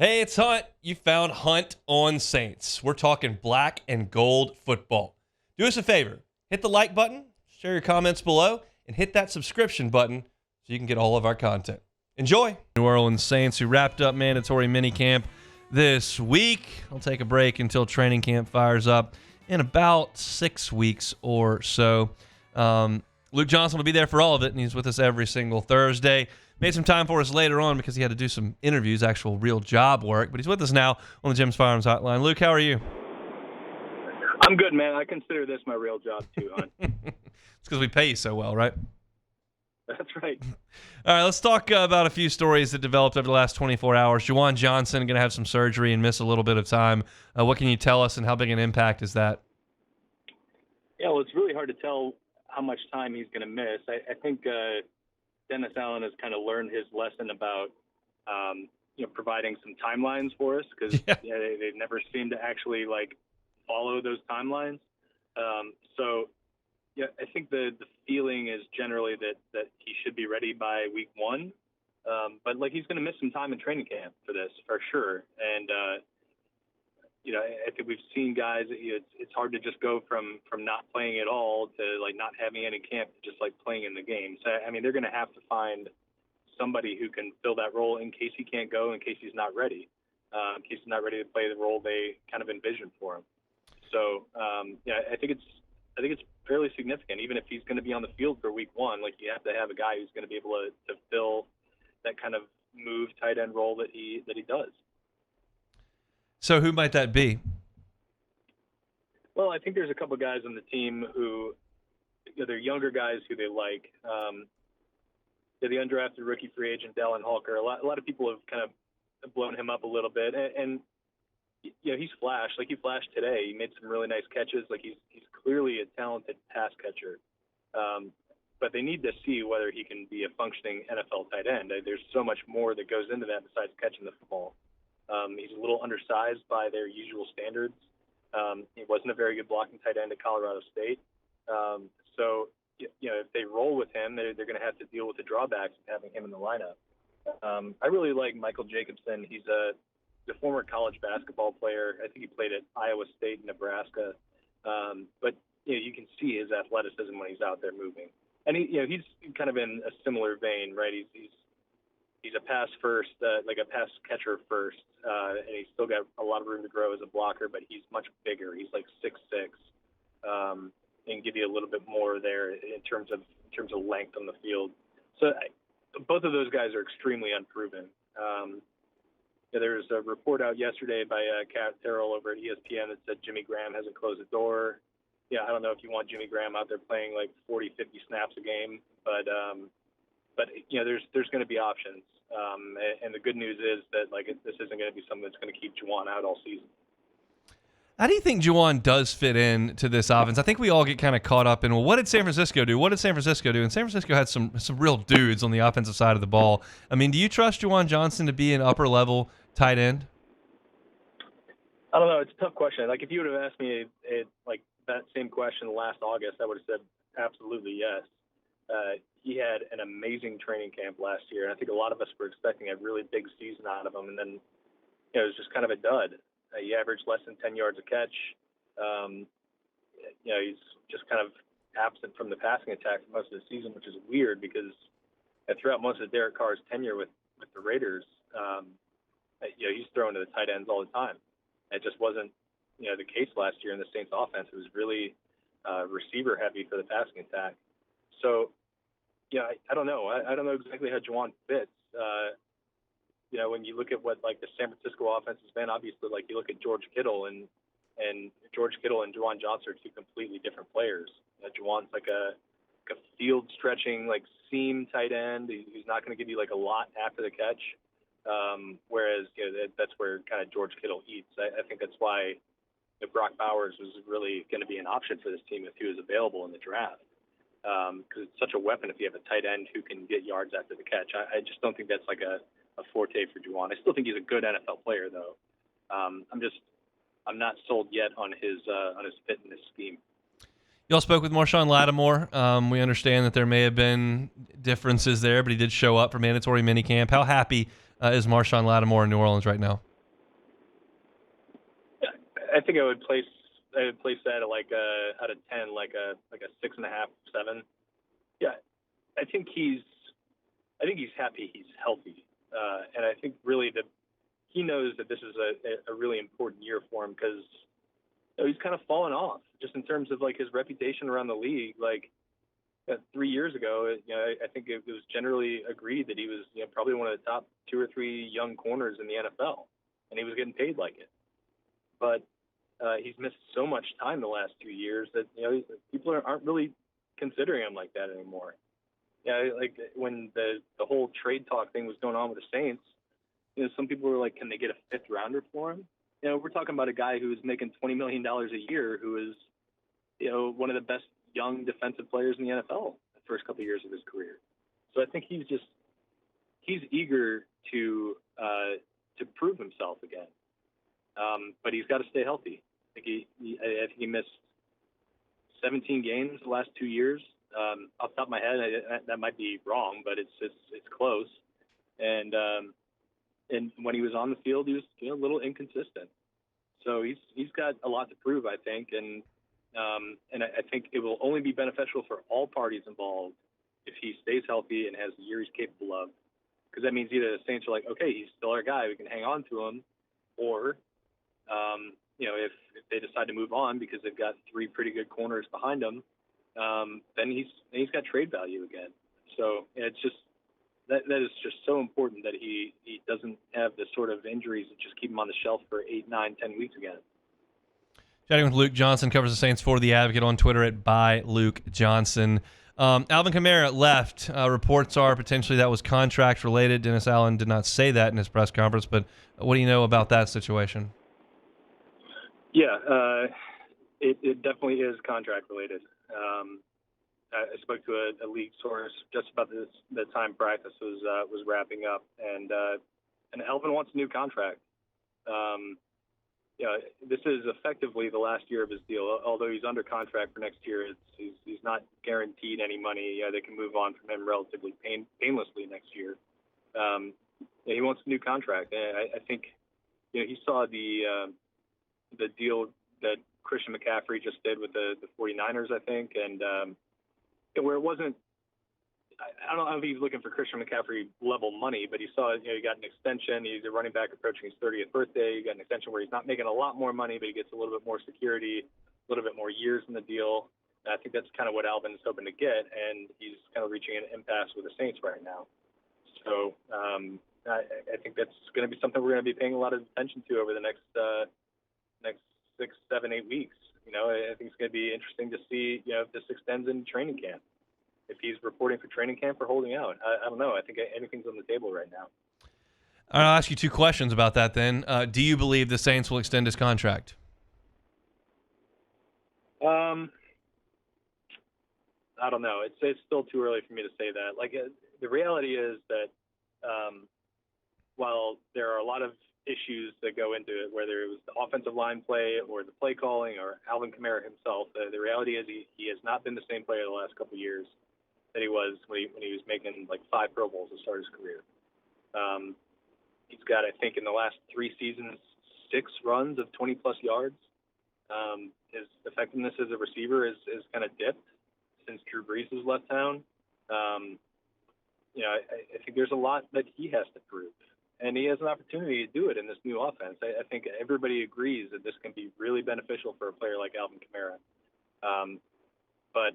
Hey, it's Hunt. You found Hunt on Saints. We're talking black and gold football. Do us a favor. Hit the like button, share your comments below, and hit that subscription button so you can get all of our content. Enjoy. New Orleans Saints, who wrapped up mandatory minicamp this week. I'll take a break until training camp fires up in about 6 weeks or so. Luke Johnson will be there for all of it, and he's with us every single Thursday. Made some time for us later on because he had to do some interviews, actual real job work. But he's with us now on the Jim's Firearms Hotline. Luke, how are you? I'm good, man. I consider this my real job, too, hon. It's because we pay you so well, right? That's right. All right, let's talk about a few stories that developed over the last 24 hours. Juwan Johnson going to have some surgery and miss a little bit of time. What can you tell us, and how big an impact is that? Yeah, well, it's really hard to tell how much time he's going to miss. I think Dennis Allen has kind of learned his lesson about, providing some timelines for us because they never seem to actually follow those timelines. I think the feeling is generally that he should be ready by week one, but he's going to miss some time in training camp for this for sure. And I think we've seen guys. It's hard to just go from not playing at all to not having any camp, to just playing in the game. So I mean, they're going to have to find somebody who can fill that role in case he can't go, in case he's not ready, in case he's not ready to play the role they kind of envisioned for him. So I think it's fairly significant. Even if he's going to be on the field for week one, you have to have a guy who's going to be able to fill that kind of move tight end role that he does. So who might that be? Well, I think there's a couple guys on the team who, they're younger guys who they like. The undrafted rookie free agent Dallin Holker. A lot of people have kind of blown him up a little bit, and he's flashed. He flashed today. He made some really nice catches. He's clearly a talented pass catcher. But they need to see whether he can be a functioning NFL tight end. There's so much more that goes into that besides catching the football. He's a little undersized by their usual standards. He wasn't a very good blocking tight end at Colorado State. So if they roll with him, they're going to have to deal with the drawbacks of having him in the lineup. I really like Michael Jacobson. He's a former college basketball player. I think he played at Iowa State and Nebraska. But you can see his athleticism when he's out there moving. And he's kind of in a similar vein, right? He's a pass first, a pass catcher first, and he's still got a lot of room to grow as a blocker. But he's much bigger. He's 6'6", and give you a little bit more there in terms of length on the field. So both of those guys are extremely unproven. There was a report out yesterday by Kat Terrell over at ESPN that said Jimmy Graham hasn't closed the door. I don't know if you want Jimmy Graham out there playing 40, 50 snaps a game, but there's going to be options. And the good news is that this isn't going to be something that's going to keep Juwan out all season. How do you think Juwan does fit in to this offense? I think we all get kind of caught up in, well, what did San Francisco do? What did San Francisco do? And San Francisco had some real dudes on the offensive side of the ball. I mean, do you trust Juwan Johnson to be an upper-level tight end? I don't know. It's a tough question. If you would have asked me that same question last August, I would have said absolutely yes. He had an amazing training camp last year, and I think a lot of us were expecting a really big season out of him, and then it was just kind of a dud. He averaged less than 10 yards a catch. He's just kind of absent from the passing attack for most of the season, which is weird because throughout most of Derek Carr's tenure with the Raiders, he's throwing to the tight ends all the time. It just wasn't, the case last year in the Saints offense. It was really receiver heavy for the passing attack. So, I don't know. I don't know exactly how Juwan fits. When you look at what the San Francisco offense has been, obviously you look at George Kittle and George Kittle and Juwan Johnson are two completely different players. Juwan's a field stretching seam tight end. He's not going to give you a lot after the catch. Whereas that's where kind of George Kittle eats. I think that's why Brock Bowers was really going to be an option for this team if he was available in the draft. Because it's such a weapon if you have a tight end who can get yards after the catch. I just don't think that's a forte for Juwan. I still think he's a good NFL player, though. I'm not sold yet on his fit in this scheme. You all spoke with Marshon Lattimore. We understand that there may have been differences there, but he did show up for mandatory minicamp. How happy is Marshon Lattimore in New Orleans right now? I think I would place that at like out of 10, like a 6.5, 7. Yeah, I think he's happy he's healthy, and I think really that he knows that this is a really important year for him because he's kind of fallen off just in terms of like his reputation around the league. Like 3 years ago, I think it was generally agreed that he was probably one of the top 2 or 3 young corners in the NFL, and he was getting paid like it. But he's missed so much time the last 2 years that people aren't really considering him like that anymore. Yeah, like when the whole trade talk thing was going on with the Saints, some people were like, can they get a 5th rounder for him? We're talking about a guy who is making $20 million a year, who is, one of the best young defensive players in the NFL the first couple of years of his career. So I think he's eager to prove himself again. But he's got to stay healthy. I think he missed 17 games the last 2 years. Off the top of my head, that might be wrong, but it's close. And when he was on the field, he was a little inconsistent. So he's got a lot to prove, I think, and I think it will only be beneficial for all parties involved if he stays healthy and has the year he's capable of. Because that means either the Saints are like, okay, he's still our guy, we can hang on to him, or if they decide to move on because they've got 3 pretty good corners behind him, then he's got trade value again. So it's just that is just so important that he doesn't have the sort of injuries that just keep him on the shelf for 8, 9, 10 weeks again. Chatting with Luke Johnson, covers the Saints for The Advocate on Twitter at @ByLukeJohnson. Alvin Kamara left. Reports are potentially that was contract related. Dennis Allen did not say that in his press conference, but what do you know about that situation? Yeah, it definitely is contract related. I spoke to a league source just about the time practice was wrapping up, and Alvin wants a new contract. This is effectively the last year of his deal. Although he's under contract for next year, he's not guaranteed any money. They can move on from him relatively painlessly next year. He wants a new contract, and I think he saw the deal that Christian McCaffrey just did with the 49ers, I think, and where it wasn't, I don't know if he's looking for Christian McCaffrey level money, but he saw, he got an extension. He's a running back approaching his 30th birthday. He got an extension where he's not making a lot more money, but he gets a little bit more security, a little bit more years in the deal. And I think that's kind of what Alvin is hoping to get, and he's kind of reaching an impasse with the Saints right now. So I think that's going to be something we're going to be paying a lot of attention to over the next 6, 7, 8 weeks. I think it's going to be interesting to see, if this extends into training camp. If he's reporting for training camp or holding out. I don't know. I think anything's on the table right now. I'll ask you 2 questions about that then. Do you believe the Saints will extend his contract? I don't know. It's still too early for me to say that. Like, the reality is that while there are a lot of issues that go into it, whether it was the offensive line play or the play calling or Alvin Kamara himself, the reality is he has not been the same player the last couple of years that he was when he was making like 5 Pro Bowls to start his career. He's got, I think, in the last 3 seasons, 6 runs of 20-plus yards. His effectiveness as a receiver is kind of dipped since Drew Brees has left town. I think there's a lot that he has to prove. And he has an opportunity to do it in this new offense. I think everybody agrees that this can be really beneficial for a player like Alvin Kamara. But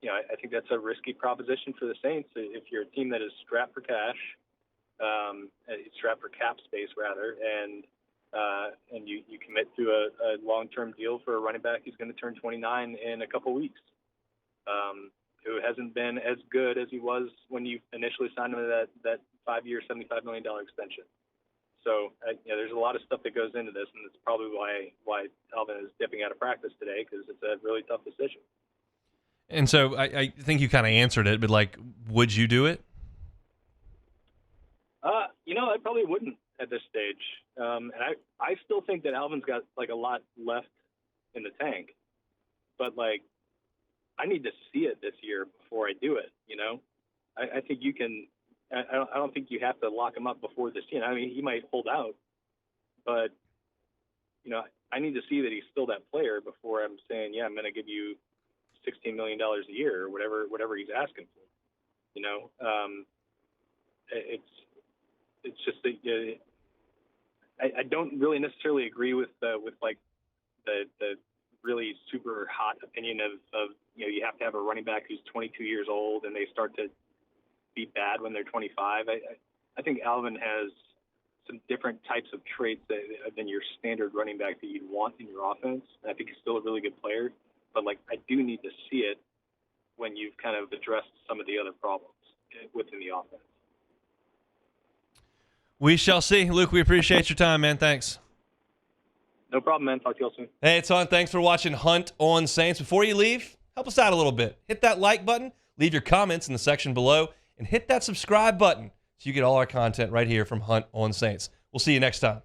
I think that's a risky proposition for the Saints. If you're a team that is strapped for cash, strapped for cap space rather, and you commit to a long-term deal for a running back who's going to turn 29 in a couple weeks, who hasn't been as good as he was when you initially signed him to that 5-year, $75 million extension. So there's a lot of stuff that goes into this, and it's probably why Alvin is dipping out of practice today, because it's a really tough decision. And so I think you kind of answered it, but would you do it? I probably wouldn't at this stage. And I still think that Alvin's got a lot left in the tank, but I need to see it this year before I do it. I think you can. I don't think you have to lock him up before this. He might hold out, but I need to see that he's still that player before I'm saying, yeah, I'm going to give you $16 million a year or whatever he's asking for. It's just that I don't really necessarily agree with like the really super hot opinion of you have to have a running back who's 22 years old and they start to be bad when they're 25. I think Alvin has some different types of traits than your standard running back that you'd want in your offense. And I think he's still a really good player, but I do need to see it when you've kind of addressed some of the other problems within the offense. We shall see. Luke, we appreciate your time, man. Thanks. No problem, man. Talk to you all soon. Hey, it's on. Thanks for watching Hunt on Saints. Before you leave, help us out a little bit. Hit that like button, leave your comments in the section below, and hit that subscribe button so you get all our content right here from Hunt on Saints. We'll see you next time.